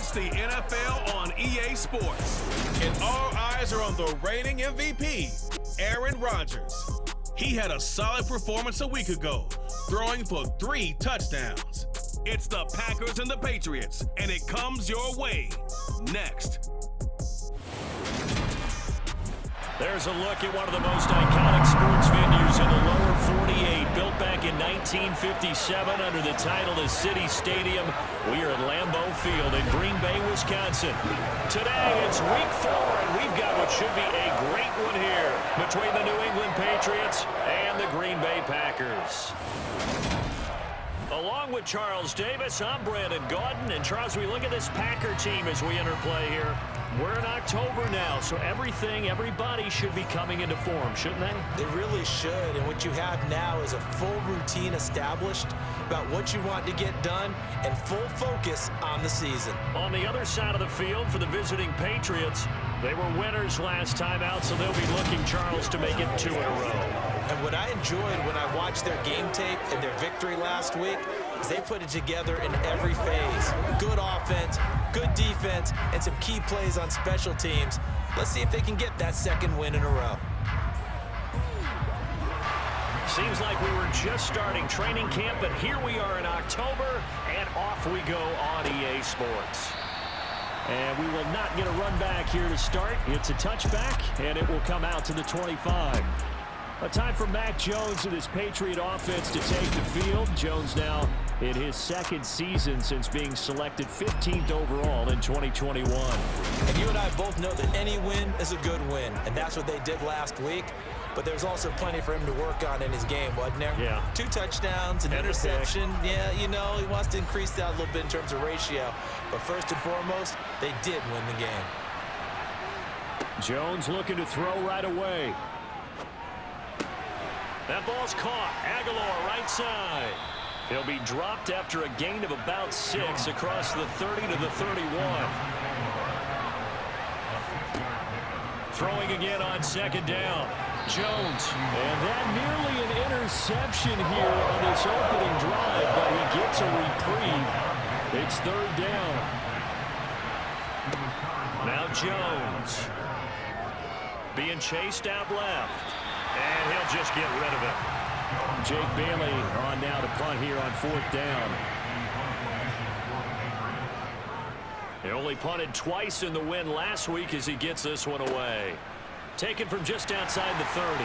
It's the NFL on EA Sports. And all eyes are on the reigning MVP, Aaron Rodgers. He had a solid performance a week ago, throwing for 3 touchdowns. It's the Packers and the Patriots, and it comes your way next. There's a look at one of the most iconic sports venues in the lower 48, built back in 1957 under the title of City Stadium. We are at Lambeau Field in Green Bay, Wisconsin. Today, it's week 4, and we've got what should be a great one here between the New England Patriots and the Green Bay Packers. Along with Charles Davis, I'm Brandon Gaudin. And Charles, we look at this Packer team as we enter play here. We're in October now, so everybody should be coming into form, shouldn't they? They really should, and what you have now is a full routine established about what you want to get done and full focus on the season. On the other side of the field for the visiting Patriots, they were winners last time out, so they'll be looking, Charles, to make it 2 in a row. And what I enjoyed when I watched their game tape and their victory last week is they put it together in every phase. Good offense, good defense, and some key plays on special teams. Let's see if they can get that 2nd win in a row. Seems like we were just starting training camp, but here we are in October, and off we go on EA Sports. And we will not get a run back here to start. It's a touchback, and it will come out to the 25. A time for Mac Jones and his Patriot offense to take the field. Jones now in his 2nd season since being selected 15th overall in 2021. And you and I both know that any win is a good win, and that's what they did last week. But there's also plenty for him to work on in his game, wasn't there? Yeah. 2 touchdowns, an interception. Yeah, you know, he wants to increase that a little bit in terms of ratio. But first and foremost, they did win the game. Jones looking to throw right away. That ball's caught. Aguilar right side. He'll be dropped after a gain of about 6 across the 30 to the 31. Throwing again on 2nd down. Jones. And that nearly an interception here on this opening drive, but he gets a reprieve. It's 3rd down. Now Jones. Being chased out left. And he'll just get rid of it. Jake Bailey on now to punt here on 4th down. He only punted twice in the win last week as he gets this one away. Taken from just outside the 30.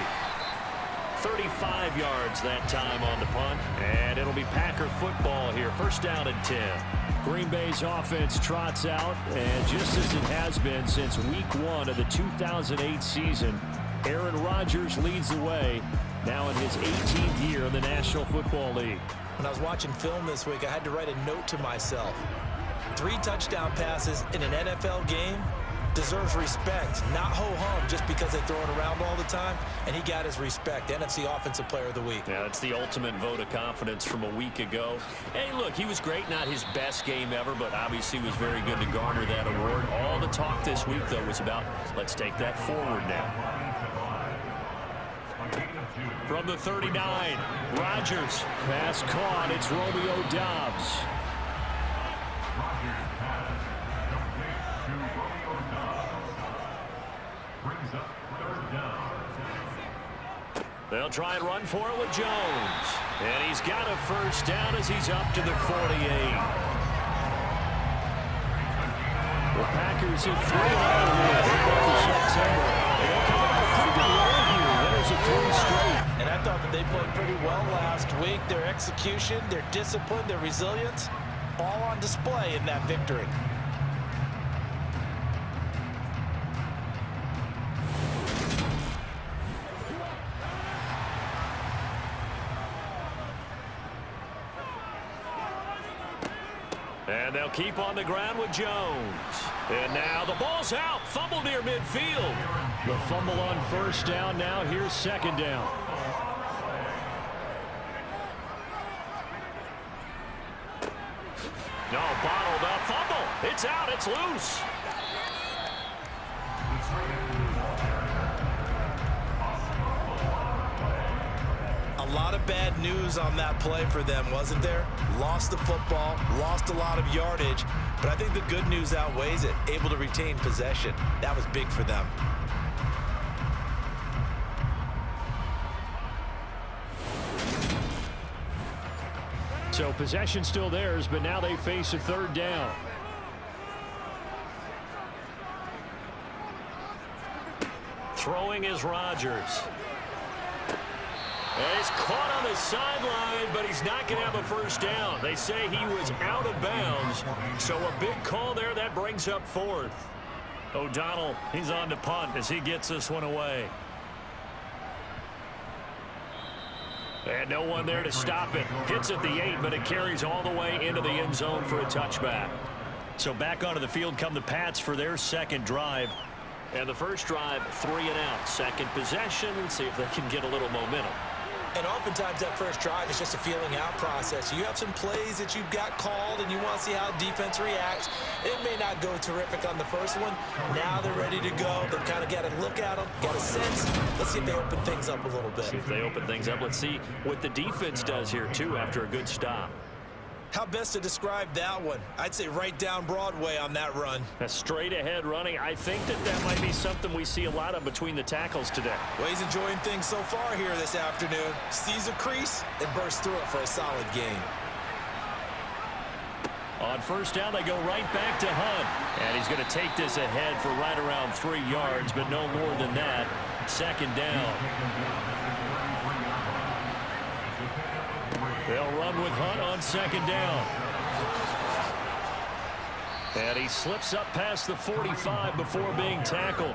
35 yards that time on the punt. And it'll be Packer football here. 1st down and 10. Green Bay's offense trots out. And just as it has been since week 1 of the 2008 season, Aaron Rodgers leads the way, now in his 18th year in the National Football League. When I was watching film this week, I had to write a note to myself. 3 touchdown passes in an NFL game deserves respect, not ho-hum just because they throw it around all the time. And he got his respect. NFC Offensive Player of the Week. Yeah, it's the ultimate vote of confidence from a week ago. Hey, look, he was great. Not his best game ever, but obviously was very good to garner that award. All the talk this week, though, was about let's take that forward now. From the 39, Rodgers. Pass caught. It's Romeo Doubs. They'll try and run for it with Jones. And he's got a 1st down as he's up to the 48. The Packers have 3 in September. They're coming up a pretty good roll here. There's a 3 straight. And I thought that they played pretty well last week. Their execution, their discipline, their resilience, all on display in that victory. And they'll keep on the ground with Jones. And now the ball's out. Fumble near midfield. The fumble on 1st down. Now here's 2nd down. No, bottled up. Fumble. It's out. It's loose. A lot of bad news on that play for them, wasn't there? Lost the football, lost a lot of yardage, but I think the good news outweighs it. Able to retain possession. That was big for them. So possession still theirs, but now they face a third down. Throwing is Rodgers. And he's caught on the sideline, but he's not going to have a first down. They say he was out of bounds, so a big call there. That brings up fourth. O'Donnell, he's on to punt as he gets this one away. And no one there to stop it. Hits at the 8, but it carries all the way into the end zone for a touchback. So back onto the field come the Pats for their second drive. And the first drive, 3 and out. Second possession, see if they can get a little momentum. And oftentimes that first drive is just a feeling out process. You have some plays that you've got called and you want to see how defense reacts. It may not go terrific on the first one. Now they're ready to go. They've kind of got to look at them, got a sense. Let's see if they open things up a little bit. See if they open things up. Let's see what the defense does here, too, after a good stop. How best to describe that one? I'd say right down Broadway on that run. A straight ahead running. I think that might be something we see a lot of between the tackles today. Well, he's enjoying things so far here this afternoon. Sees a crease and bursts through it for a solid gain. On first down, they go right back to Hunt. And he's going to take this ahead for right around 3 yards, but no more than that. Second down. They'll run with Hunt on second down. And he slips up past the 45 before being tackled.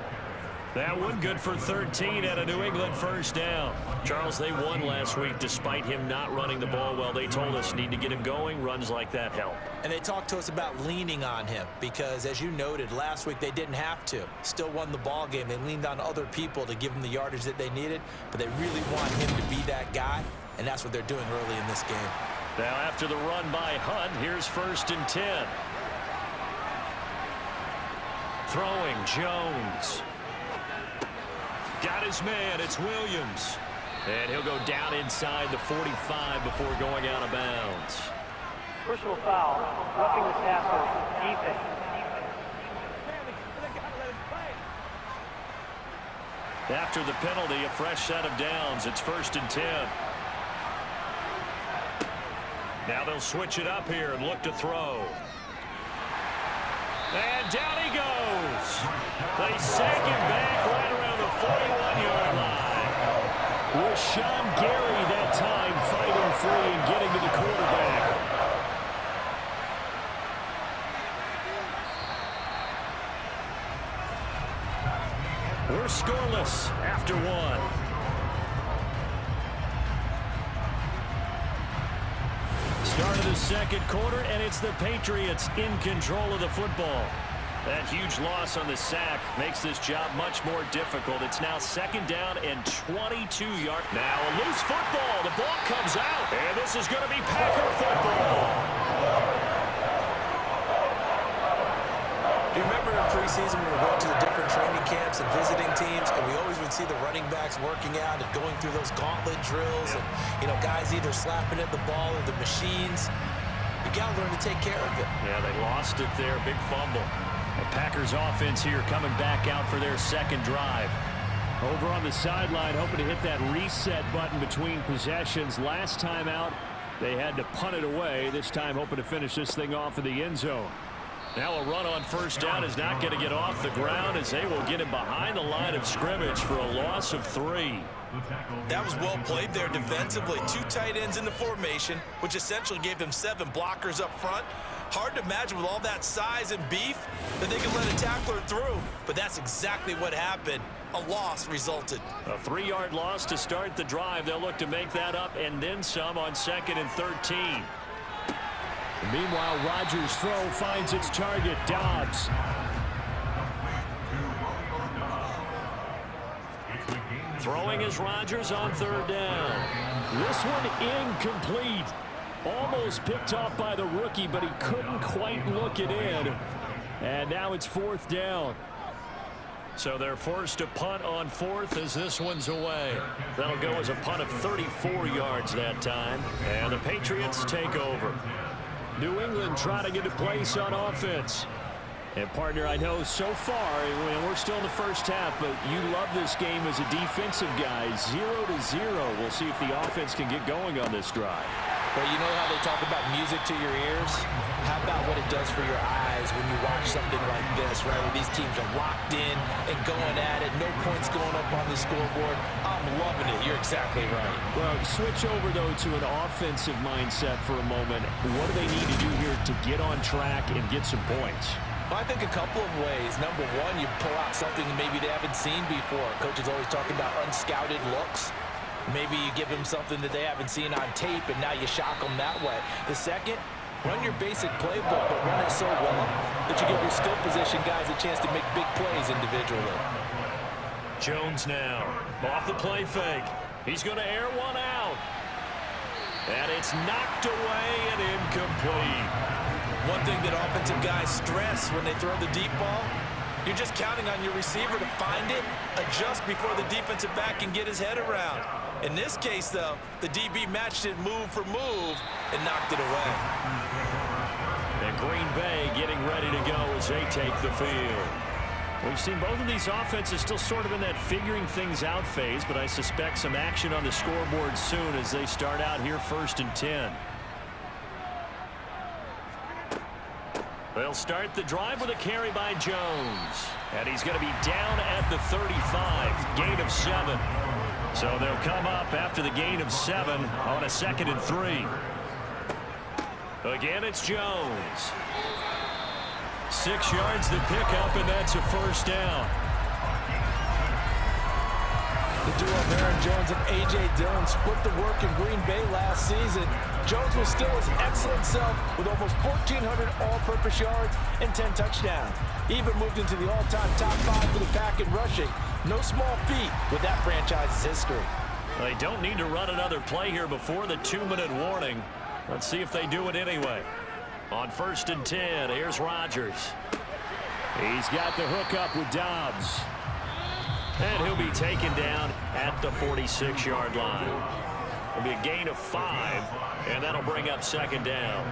That one good for 13 at a New England first down. Charles, they won last week despite him not running the ball well. They told us need to get him going. Runs like that help. And they talked to us about leaning on him because, as you noted, last week they didn't have to. Still won the ball game. They leaned on other people to give them the yardage that they needed, but they really want him to be that guy. And that's what they're doing early in this game. Now after the run by Hunt, here's 1st and 10. Throwing Jones. Got his man. It's Williams. And he'll go down inside the 45 before going out of bounds. Personal foul. Roughing the tackle. Defense. After the penalty, a fresh set of downs. It's 1st and 10. Now they'll switch it up here and look to throw. And down he goes. They sink him back right around the 41-yard line. With Sean Gary that time fighting free and getting to the quarterback. We're scoreless after one. Start of the second quarter, and it's the Patriots in control of the football. That huge loss on the sack makes this job much more difficult. It's now 2nd down and 22 yards. Now a loose football. The ball comes out, and this is going to be Packer football. Do you remember in preseason when we went to the different training camps and visiting teams, and we always would see the running backs working out and going through those gauntlet drills, and, you know, guys either slapping at the ball or the machines. You got to learn to take care of it. Yeah, they lost it there. Big fumble. The Packers offense here coming back out for their second drive. Over on the sideline, hoping to hit that reset button between possessions. Last time out, they had to punt it away. This time hoping to finish this thing off in the end zone. Now a run on first down is not going to get off the ground as they will get him behind the line of scrimmage for a loss of 3. That was well played there defensively. 2 tight ends in the formation, which essentially gave them 7 blockers up front. Hard to imagine with all that size and beef that they could let a tackler through, but that's exactly what happened. A loss resulted. A 3-yard loss to start the drive. They'll look to make that up and then some on 2nd and 13. Meanwhile, Rodgers' throw finds its target, Dobbs. Throwing is Rodgers on 3rd down. This one incomplete. Almost picked off by the rookie, but he couldn't quite look it in. And now it's 4th down. So they're forced to punt on fourth as this one's away. That'll go as a punt of 34 yards that time. And the Patriots take over. New England trying to get a place on offense. And, partner, I know so far, we're still in the first half, but you love this game as a defensive guy. 0-0. We'll see if the offense can get going on this drive. Well, you know how they talk about music to your ears? How about what it does for your eyes when you watch something like this, right, where these teams are locked in and going at it, no points going up on the scoreboard? I'm loving it. You're exactly right. Well, switch over, though, to an offensive mindset for a moment. What do they need to do here to get on track and get some points? Well, I think a couple of ways. Number one, you pull out something maybe they haven't seen before. Coach is always talking about unscouted looks. Maybe you give them something that they haven't seen on tape, and now you shock them that way. The second, run your basic playbook, but run it so well that you give your skill position guys a chance to make big plays individually. Jones now, off the play fake. He's going to air one out. And it's knocked away and incomplete. One thing that offensive guys stress when they throw the deep ball, you're just counting on your receiver to find it, adjust before the defensive back can get his head around. In this case, though, the DB matched it move for move and knocked it away. And Green Bay getting ready to go as they take the field. We've seen both of these offenses still sort of in that figuring things out phase, but I suspect some action on the scoreboard soon as they start out here 1st and 10. They'll start the drive with a carry by Jones. And he's going to be down at the 35. Gain of 7. So they'll come up after the gain of 7 on a 2nd and 3. Again, it's Jones. 6 yards to pick up, and that's a first down. The duo of Aaron Jones and A.J. Dillon split the work in Green Bay last season. Jones was still his excellent self with almost 1,400 all-purpose yards and 10 touchdowns. He even moved into the all-time top 5 for the pack in rushing. No small feat with that franchise's history. They don't need to run another play here before the 2-minute warning. Let's see if they do it anyway. On 1st and 10, here's Rodgers. He's got the hook up with Dobbs. And he'll be taken down at the 46-yard line. It'll be a gain of 5, and that'll bring up 2nd down.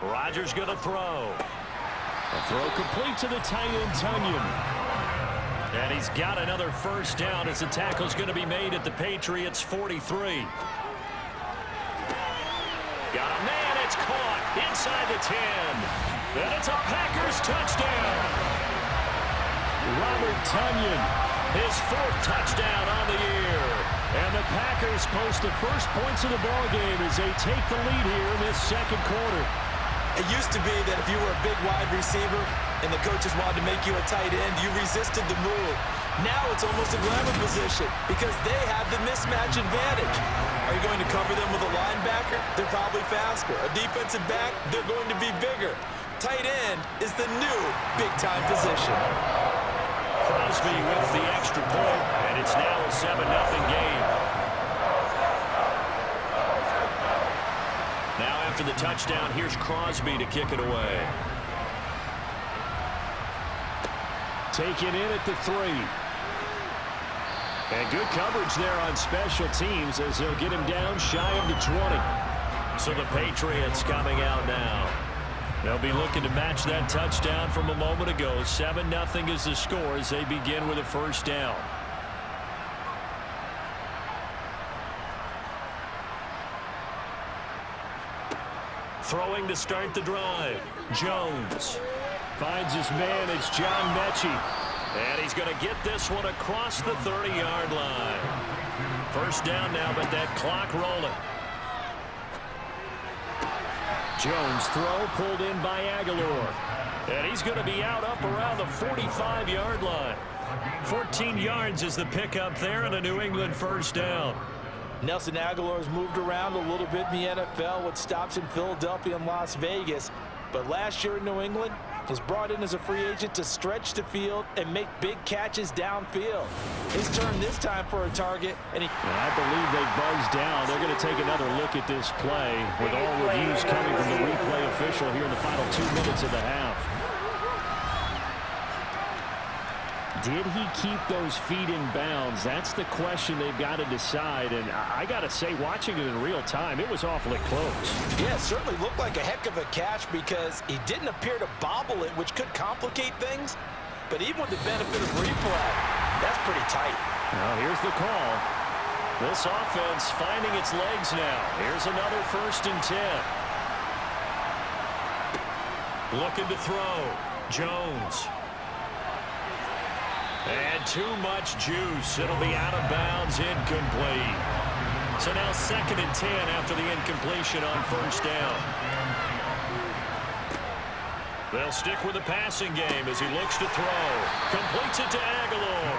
Rodgers going to throw. A throw complete to the tight end, Tunyon. And he's got another first down as the tackle's going to be made at the Patriots' 43. Got a man, it's caught inside the 10. And it's a Packers touchdown. Robert Tunyon, his 4th touchdown on the year. And the Packers post the first points of the ballgame as they take the lead here in this 2nd quarter. It used to be that if you were a big wide receiver and the coaches wanted to make you a tight end, you resisted the move. Now it's almost a glamour position because they have the mismatch advantage. Are you going to cover them with a linebacker? They're probably faster. A defensive back? They're going to be bigger. Tight end is the new big-time position. Crosby with the extra point, and it's now a 7-0 game. Now after the touchdown, here's Crosby to kick it away. Taken in at the 3. And good coverage there on special teams as they'll get him down shy of the 20. So the Patriots coming out now. They'll be looking to match that touchdown from a moment ago. 7-0 is the score as they begin with a first down. Throwing to start the drive. Jones finds his man. It's John Mechie. And he's going to get this one across the 30-yard line. First down now, but that clock rolling. Jones throw pulled in by Aguilar. And he's going to be out up around the 45-yard line. 14 yards is the pickup there and a New England first down. Nelson Aguilar's moved around a little bit in the NFL with stops in Philadelphia and Las Vegas. But last year in New England, is brought in as a free agent to stretch the field and make big catches downfield. His turn this time for a target, and I believe they buzzed down. They're going to take another look at this play with all reviews coming from the replay official here in the final 2 minutes of the half. Did he keep those feet in bounds? That's the question they've got to decide. And I got to say, watching it in real time, it was awfully close. Yeah, it certainly looked like a heck of a catch because he didn't appear to bobble it, which could complicate things. But even with the benefit of replay, that's pretty tight. Well, here's the call. This offense finding its legs now. Here's another 1st and 10. Looking to throw. Jones. And too much juice. It'll be out of bounds, incomplete. So now 2nd and 10 after the incompletion on 1st down. They'll stick with the passing game as he looks to throw. Completes it to Aguilar.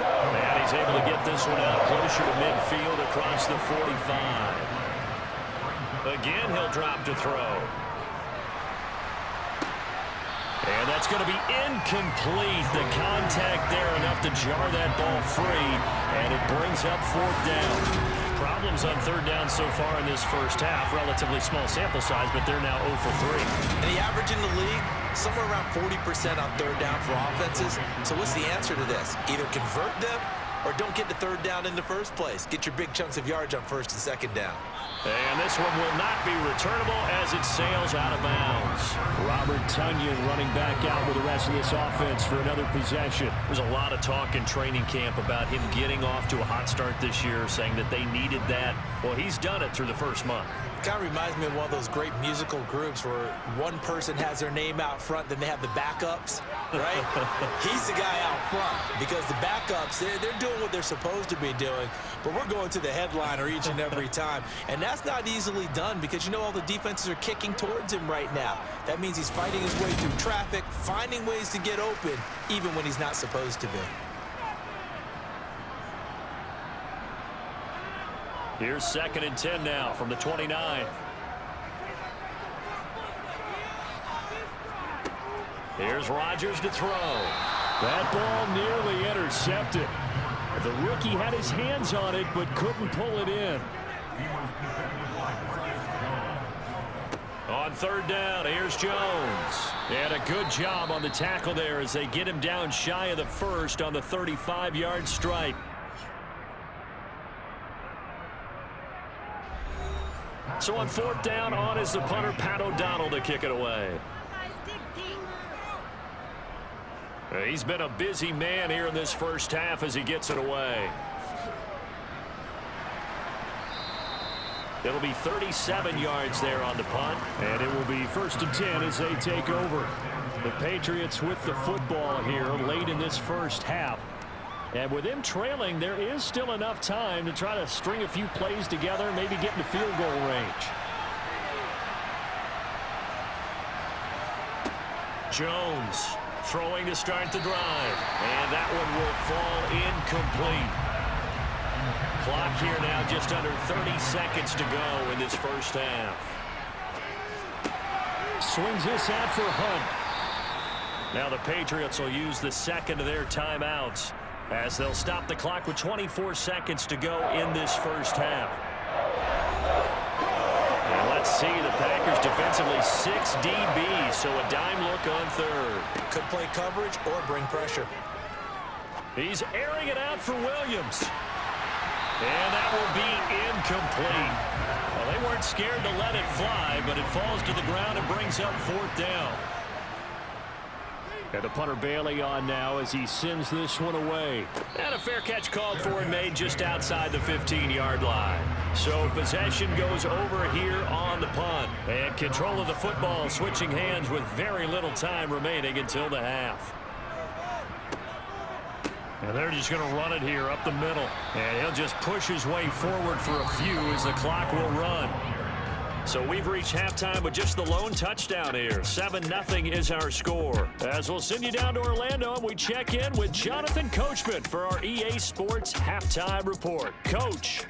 And he's able to get this one out closer to midfield across the 45. Again, he'll drop to throw. And that's going to be incomplete. The contact there enough to jar that ball free, and it brings up 4th down. Problems on 3rd down so far in this first half. Relatively small sample size, but they're now 0 for 3. And the average in the league, somewhere around 40% on 3rd down for offenses. So what's the answer to this? Either convert them or don't get the 3rd down in the first place. Get your big chunks of yards on 1st and 2nd down. And this one will not be returnable as it sails out of bounds. Robert Tonyan running back out with the rest of this offense for another possession. There's a lot of talk in training camp about him getting off to a hot start this year, saying that they needed that. Well, he's done it through the first month. Kind of reminds me of one of those great musical groups where one person has their name out front, then they have the backups, right? He's the guy out front because the backups, they're doing what they're supposed to be doing, but we're going to the headliner each and every time. And that's not easily done because, you know, all the defenses are kicking towards him right now. That means he's fighting his way through traffic, finding ways to get open, even when he's not supposed to be. Here's 2nd and 10 now from the 29. Here's Rodgers to throw. That ball nearly intercepted. The rookie had his hands on it but couldn't pull it in. On 3rd down, here's Jones. And a good job on the tackle there as they get him down shy of the 1st on the 35-yard stripe. So on 4th down, on is the punter, Pat O'Donnell, to kick it away. He's been a busy man here in this first half as he gets it away. It'll be 37 yards there on the punt. And it will be 1st and 10 as they take over. The Patriots with the football here late in this first half. And with them trailing, there is still enough time to try to string a few plays together, maybe get into field goal range. Jones throwing to start the drive. And that one will fall incomplete. Clock here now just under 30 seconds to go in this first half. Swings this out for Hunt. Now the Patriots will use the 2nd of their timeouts as they'll stop the clock with 24 seconds to go in this first half. And let's see, the Packers defensively 6 DBs, so a dime look on 3rd. Could play coverage or bring pressure. He's airing it out for Williams. And that will be incomplete. Well, they weren't scared to let it fly, but it falls to the ground and brings up 4th down. And the punter Bailey on now as he sends this one away. And a fair catch called for and made just outside the 15-yard line. So possession goes over here on the punt. And control of the football switching hands with very little time remaining until the half. And they're just going to run it here up the middle. And he'll just push his way forward for a few as the clock will run. So we've reached halftime with just the lone touchdown here. 7-0 is our score. As we'll send you down to Orlando, and we check in with Jonathan Coachman for our EA Sports Halftime Report. Coach.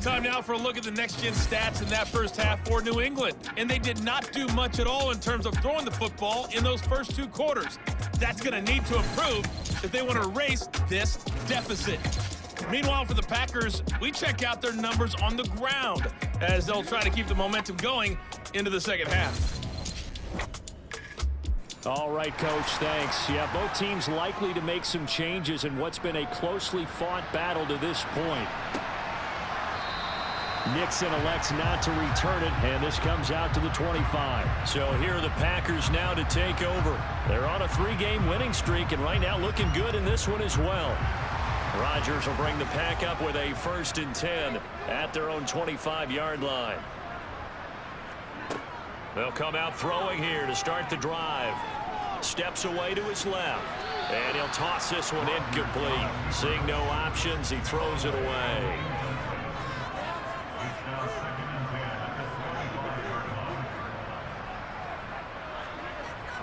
Time now for a look at the next-gen stats in that first half for New England. And they did not do much at all in terms of throwing the football in those first 2 quarters. That's going to need to improve if they want to erase this deficit. Meanwhile, for the Packers, we check out their numbers on the ground as they'll try to keep the momentum going into the second half. All right, Coach, thanks. Yeah, both teams likely to make some changes in what's been a closely fought battle to this point. Nixon elects not to return it, and this comes out to the 25. So here are the Packers now to take over. They're on a 3-game winning streak, and right now looking good in this one as well. Rodgers will bring the Pack up with a 1st and 10 at their own 25-yard line. They'll come out throwing here to start the drive. Steps away to his left, and he'll toss this one incomplete. Seeing no options, he throws it away.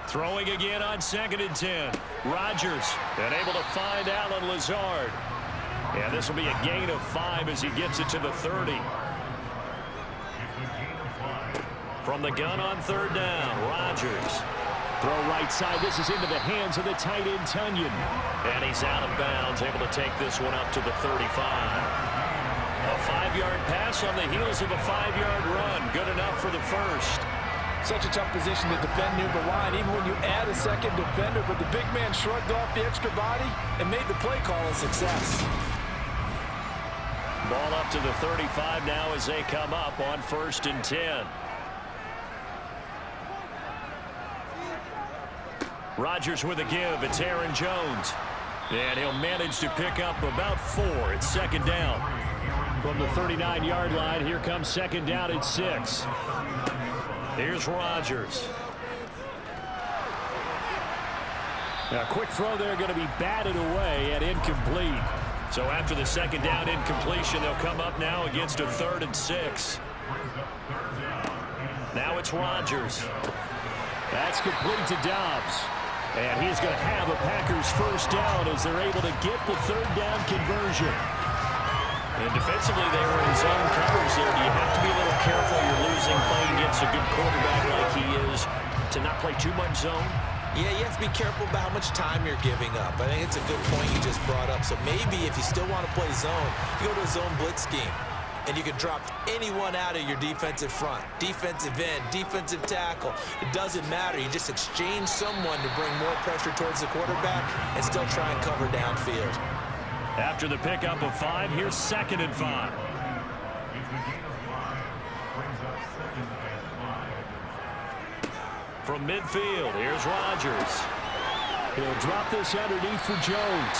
Throwing again on 2nd and 10. Rodgers and able to find Allen Lazard. And this will be a gain of 5 as he gets it to the 30. From the gun on 3rd down, Rodgers. Throw right side. This is into the hands of the tight end, Tunyon. And he's out of bounds, able to take this one up to the 35. A 5-yard pass on the heels of a 5-yard run. Good enough for the 1st. Such a tough position to defend near the line, even when you add a second defender. But the big man shrugged off the extra body and made the play call a success. Ball up to the 35 now as they come up on 1st and 10. Rodgers with a give. It's Aaron Jones. And he'll manage to pick up about 4. It's 2nd down. From the 39-yard line, here comes 2nd down at 6. Here's Rodgers. Now, a quick throw there going to be batted away and incomplete. So after the 2nd down incompletion, they'll come up now against a 3rd and 6. Now it's Rodgers. That's complete to Dobbs. And he's going to have a Packers 1st down as they're able to get the 3rd down conversion. And defensively, they were in zone coverage there. You have to be a little careful. You're losing playing against a good quarterback like he is to not play too much zone. Yeah, you have to be careful about how much time you're giving up. I think it's a good point you just brought up. So maybe if you still want to play zone, you go to a zone blitz scheme. And you can drop anyone out of your defensive front. Defensive end, defensive tackle. It doesn't matter. You just exchange someone to bring more pressure towards the quarterback and still try and cover downfield. After the pickup of 5, here's 2nd and 5. From midfield, here's Rodgers. He'll drop this underneath for Jones.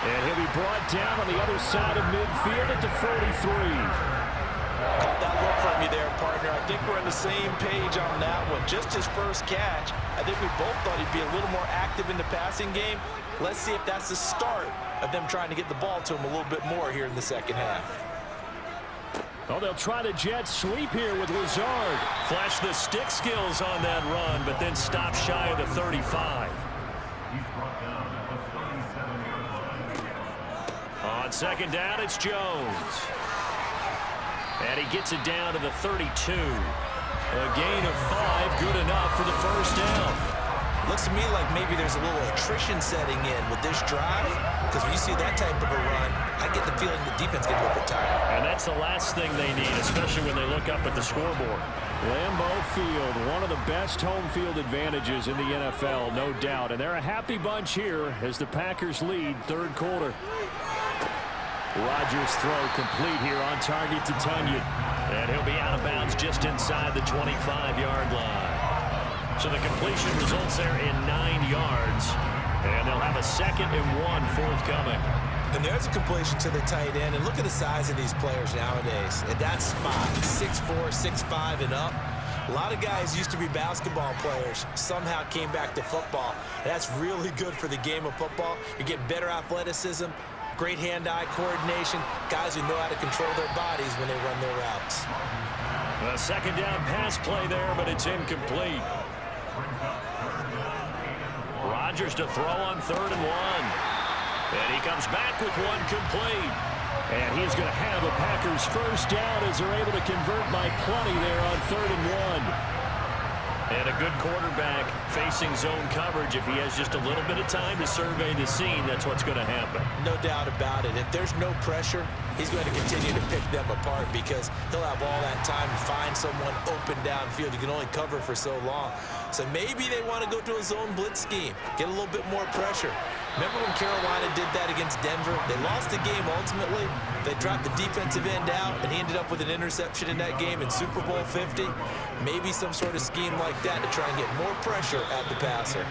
And he'll be brought down on the other side of midfield at the 43. Caught that look from you there, partner. I think we're on the same page on that one. Just his first catch. I think we both thought he'd be a little more active in the passing game. Let's see if that's the start of them trying to get the ball to him a little bit more here in the second half. Oh, they'll try to jet sweep here with Lazard. Flash the stick skills on that run, but then stop shy of the 35. On 2nd down, it's Jones. And he gets it down to the 32. A gain of 5, good enough for the 1st down. Looks to me like maybe there's a little attrition setting in with this drive, because when you see that type of a run, I get the feeling the defense gets a little bit tired. And that's the last thing they need, especially when they look up at the scoreboard. Lambeau Field, one of the best home field advantages in the NFL, no doubt. And they're a happy bunch here as the Packers lead 3rd quarter. Rodgers' throw complete here on target to Tunyon. And he'll be out of bounds just inside the 25-yard line. So the completion results there in 9 yards. And they'll have a 2nd and 1 forthcoming. And there's a completion to the tight end. And look at the size of these players nowadays. At that spot, 6'4", 6'5", and up. A lot of guys used to be basketball players, somehow came back to football. And that's really good for the game of football. You're getting better athleticism, great hand-eye coordination, guys who know how to control their bodies when they run their routes. A 2nd down pass play there, but it's incomplete. Rodgers to throw on 3rd and 1. And he comes back with one complete. And he's going to have a Packers first down as they're able to convert by plenty there on 3rd and 1. And a good quarterback facing zone coverage. If he has just a little bit of time to survey the scene, that's what's going to happen. No doubt about it. If there's no pressure, he's going to continue to pick them apart because he'll have all that time to find someone open downfield. He can only cover for so long. So maybe they want to go to a zone blitz scheme, get a little bit more pressure. Remember when Carolina did that against Denver? They lost the game ultimately. They dropped the defensive end out, and he ended up with an interception in that game in Super Bowl 50. Maybe some sort of scheme like that to try and get more pressure at the passer.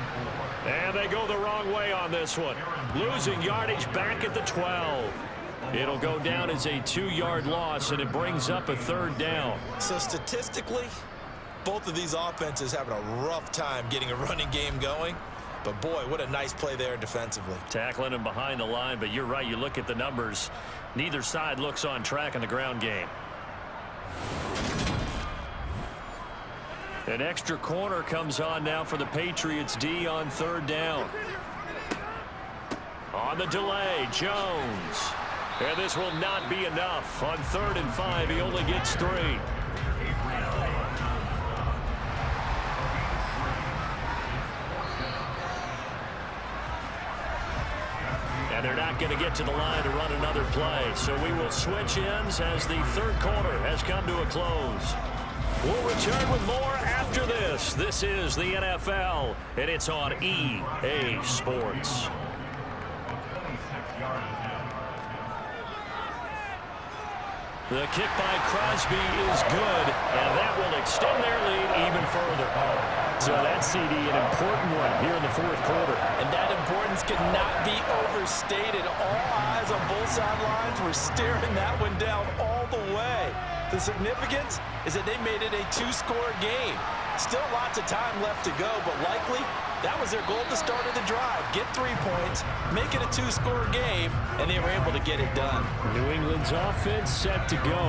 And they go the wrong way on this one. Losing yardage back at the 12. It'll go down as a 2-yard loss, and it brings up a 3rd down. So statistically, both of these offenses having a rough time getting a running game going. But, boy, what a nice play there defensively. Tackling him behind the line, but you're right. You look at the numbers. Neither side looks on track in the ground game. An extra corner comes on now for the Patriots D on 3rd down. On the delay, Jones. And this will not be enough. On 3rd and 5, he only gets 3. And they're not going to get to the line to run another play. So we will switch ends as the 3rd quarter has come to a close. We'll return with more after this. This is the NFL, and it's on EA Sports. The kick by Crosby is good, and that will extend their lead even further. So that CD, an important one here in the 4th quarter. And that importance cannot be overstated. All eyes on both sidelines were staring that one down all the way. The significance is that they made it a 2-score game. Still lots of time left to go, but likely that was their goal at the start of the drive. Get 3 points, make it a 2-score game, and they were able to get it done. New England's offense set to go.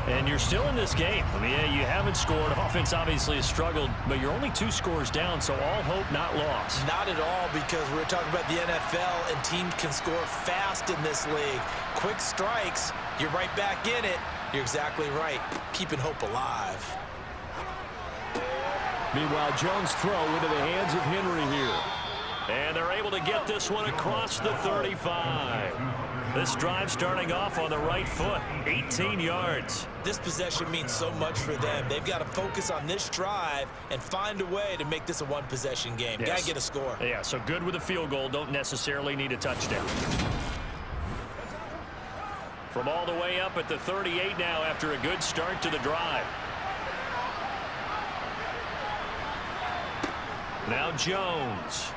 And you're still in this game. I mean, yeah, you haven't scored. Offense obviously has struggled, but you're only 2 scores down, so all hope not lost. Not at all, because we're talking about the NFL, and teams can score fast in this league. Quick strikes, you're right back in it. You're exactly right. Keeping hope alive. Meanwhile, Jones' throw into the hands of Henry here. And they're able to get this one across the 35. This drive starting off on the right foot, 18 yards. This possession means so much for them. They've got to focus on this drive and find a way to make this a 1-possession game. Yes. Got to get a score. Yeah, so good with a field goal. Don't necessarily need a touchdown. From all the way up at the 38 now after a good start to the drive. Now Jones.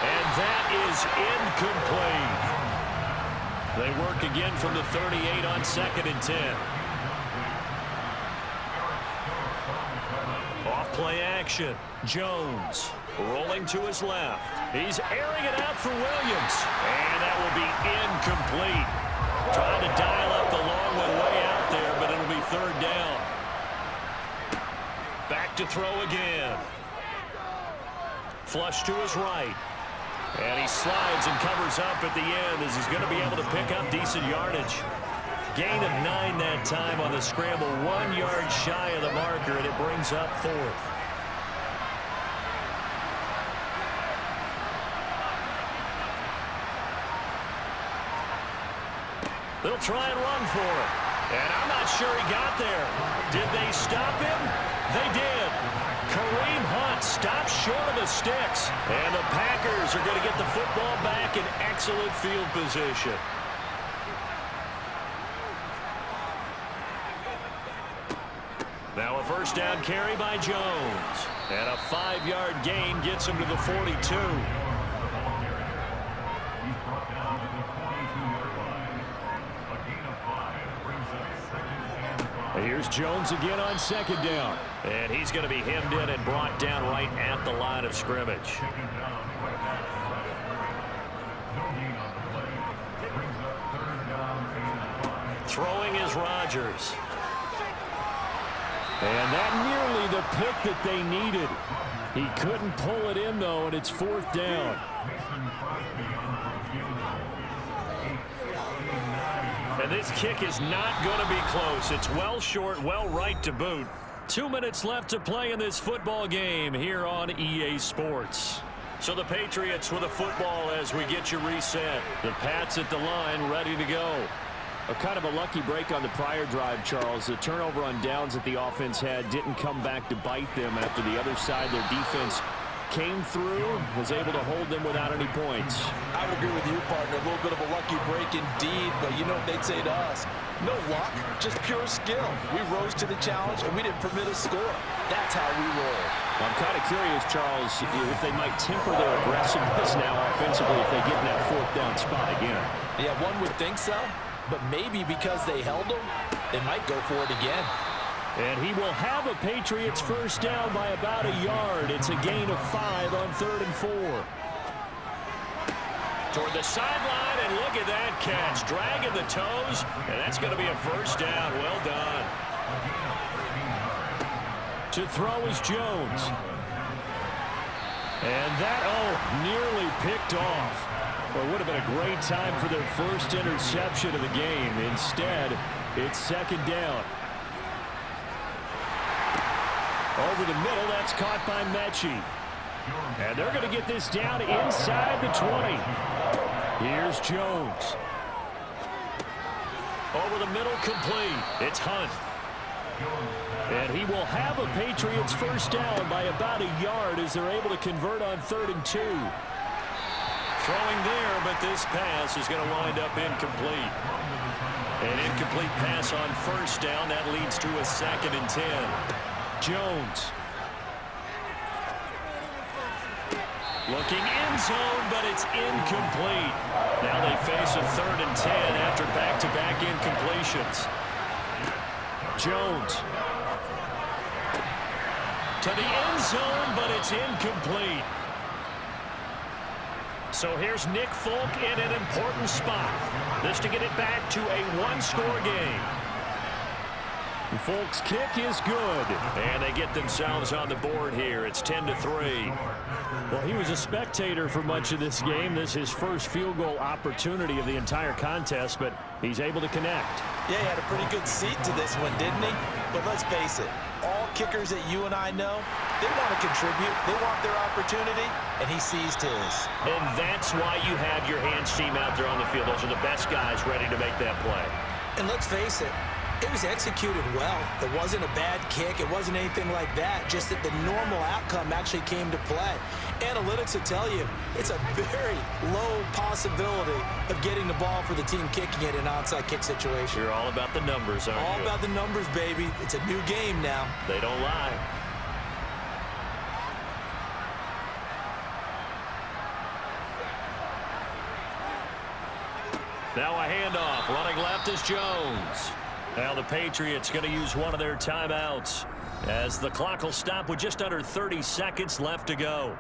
And that is incomplete. They work again from the 38 on 2nd and 10. Off play action. Jones rolling to his left. He's airing it out for Williams. And that will be incomplete. Trying to dial up the long one way out there, but it'll be 3rd down. Back to throw again. Flush to his right. And he slides and covers up at the end as he's going to be able to pick up decent yardage. Gain of 9 that time on the scramble. 1 yard shy of the marker, and it brings up 4th. They'll try and run for it. And I'm not sure he got there. Did they stop him? They did. Kareem Hunt stops short of the sticks. And the Packers are going to get the football back in excellent field position. Now a first down carry by Jones. And a 5-yard gain gets him to the 42. Here's Jones again on 2nd down. And he's going to be hemmed in and brought down right at the line of scrimmage. Throwing is Rodgers. And that nearly the pick that they needed. He couldn't pull it in, though, and it's 4th down. And this kick is not going to be close. It's well short, well right to boot. 2 minutes left to play in this football game here on EA Sports. So the Patriots with a football as we get you reset. The Pats at the line, ready to go. A kind of a lucky break on the prior drive, Charles. The turnover on downs that the offense had didn't come back to bite them after the other side. Their defense came through, was able to hold them without any points. I would agree with you, partner. A little bit of a lucky break indeed, but you know what they'd say to us? No luck, just pure skill. We rose to the challenge, and we didn't permit a score. That's how we roll. I'm kind of curious, Charles, if they might temper their aggressiveness now offensively if they get in that 4th down spot again. Yeah, one would think so, but maybe because they held them, they might go for it again. And he will have a Patriots first down by about a yard. It's a gain of 5 on 3rd and 4. Toward the sideline, and look at that catch. Dragging the toes, and that's going to be a first down. Well done. To throw is Jones. And that, nearly picked off. Well, it would have been a great time for their first interception of the game. Instead, it's 2nd down. Over the middle, that's caught by Mechie. And they're going to get this down inside the 20. Here's Jones. Over the middle, complete. It's Hunt. And he will have a Patriots first down by about a yard as they're able to convert on 3rd and 2. Throwing there, but this pass is going to wind up incomplete. An incomplete pass on first down. That leads to a 2nd and 10. Jones. Looking end zone, but it's incomplete. Now they face a 3rd and 10 after back-to-back incompletions. Jones. To the end zone, but it's incomplete. So here's Nick Folk in an important spot. This to get it back to a 1-score game. Folk's kick is good. And they get themselves on the board here. It's 10-3. Well, he was a spectator for much of this game. This is his first field goal opportunity of the entire contest, but he's able to connect. Yeah, he had a pretty good seat to this one, didn't he? But let's face it, all kickers that you and I know, they want to contribute. They want their opportunity, and he seized his. And that's why you have your hands team out there on the field. Those are the best guys ready to make that play. And let's face it, it was executed well. It wasn't a bad kick. It wasn't anything like that. Just that the normal outcome actually came to play. Analytics will tell you it's a very low possibility of getting the ball for the team kicking it in an onside kick situation. You're all about the numbers, aren't you? All about the numbers, baby. It's a new game now. They don't lie. Now a handoff. Running left is Jones. Now the Patriots going to use one of their timeouts as the clock will stop with just under 30 seconds left to go.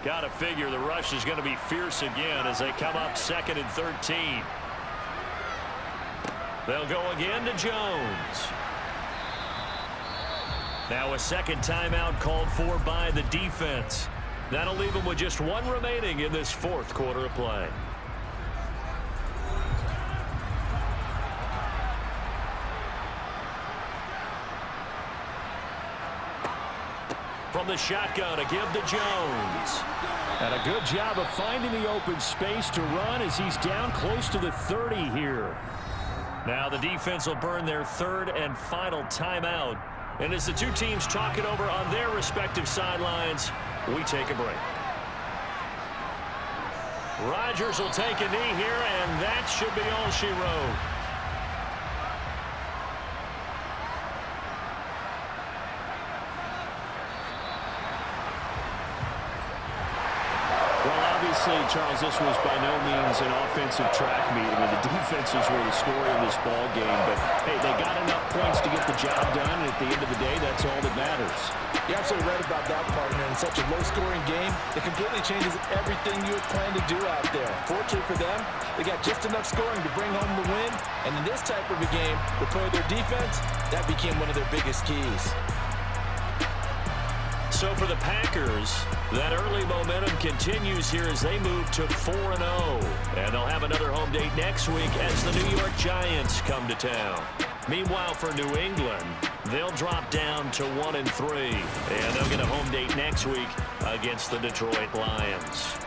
Got to figure the rush is going to be fierce again as they come up 2nd and 13. They'll go again to Jones. Now a second timeout called for by the defense. That'll leave them with just one remaining in this 4th quarter of play. From the shotgun, a give to Jones. And a good job of finding the open space to run as he's down close to the 30 here. Now the defense will burn their 3rd and final timeout. And as the two teams talk it over on their respective sidelines, we take a break. Rodgers will take a knee here, and that should be all she wrote. Charles, this was by no means an offensive track meet. I mean, the defenses were the story in this ball game, but hey, they got enough points to get the job done, and at the end of the day, that's all that matters. You're absolutely right about that, partner. In such a low-scoring game, it completely changes everything you had planned to do out there. Fortunately for them, they got just enough scoring to bring home the win, and in this type of a game, to play their defense, that became one of their biggest keys. So for the Packers, that early momentum continues here as they move to 4-0. And they'll have another home date next week as the New York Giants come to town. Meanwhile, for New England, they'll drop down to 1-3. And they'll get a home date next week against the Detroit Lions.